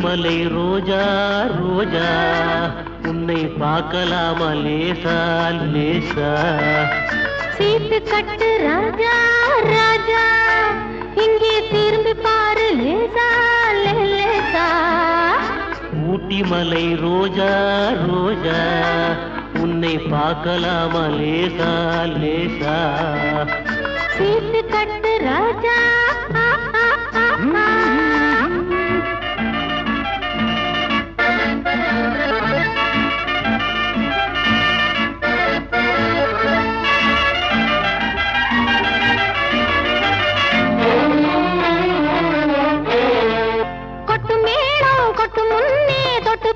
மலை ரோஜா ரோஜா உன்னை பார்க்கலாமா லேசா லேசா சீட்டு கட்டு ராஜா ராஜா இங்கே திரும்பி பாரு லேசா லேசா ஊட்டி மலை ரோஜா ரோஜா உன்னை பார்க்கலாமா லேசா லேசா சீட்டு கட்டு ராஜா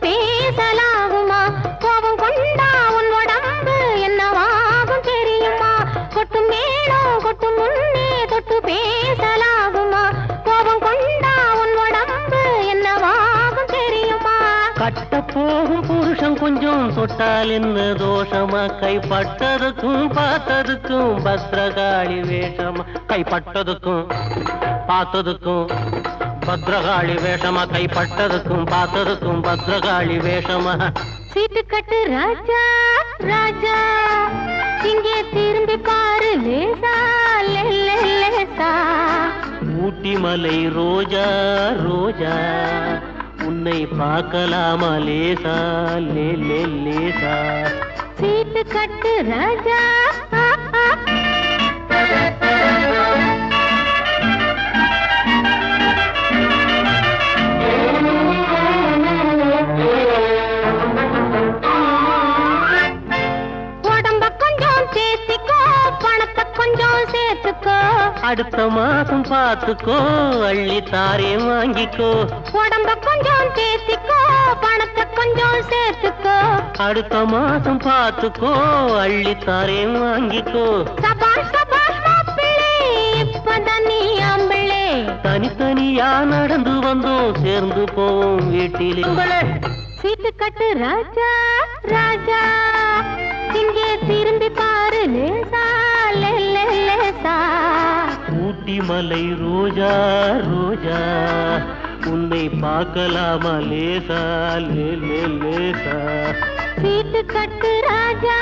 பேசலாகுமா கோபம் கொண்டா உன் உடம்பு என்னவாகும் தெரியுமா கொட்டு மேளம் கொட்டு முன்னே தொட்டு பேசலாகுமா கோபம் கொண்டா உன் உடம்பு என்னவாகும் தெரியுமா கட்ட போகும் புருஷன் கொஞ்சம் தொட்டால் என்ன தோஷமா கைப்பட்டதுக்கும் பார்த்ததுக்கும் பத்ரகாளி வேஷமா கைப்பட்டதுக்கும் பார்த்ததுக்கும் பத்ரகாளி வேஷமா கைப்பட்டதுக்கும் பார்த்ததுக்கும் பத்ரகாளி வேஷமா சீட்டு கட்டு ராஜா ராஜா இங்கே திரும்பி பாரு லேசா லேசா ஊட்டி மலை ரோஜா ரோஜா உன்னை பார்க்கலாமா லேசா லேசா சீட்டு கட்டு ராஜா அடுத்த மாசம் பார்த்துக்கோ அள்ளி தாரே வாங்கிக்கோ உடம்ப கொஞ்சம் தேத்திக்கோ பணத்தை கொஞ்சம் சேர்த்துக்கோ அடுத்த மாசம் பார்த்துக்கோ அள்ளி தாரே வாங்கிக்கோ சபாஷ் சபாஷ் மாப்பிள்ளை இப்பதான் நீ ஆம்பிள்ளை தனித்தனியா நடந்து வந்தோம் சேர்ந்து போவோம் வீட்டிலே சீட்டு கட்டு ராஜா ராஜா இங்கே திரும்பி பாரு லேசா லேசா ஊட்டி மலை ரோஜா ரோஜா உன்னை பார்க்கலாமா லேசா லேசா சீட்டு கட்டு ராஜா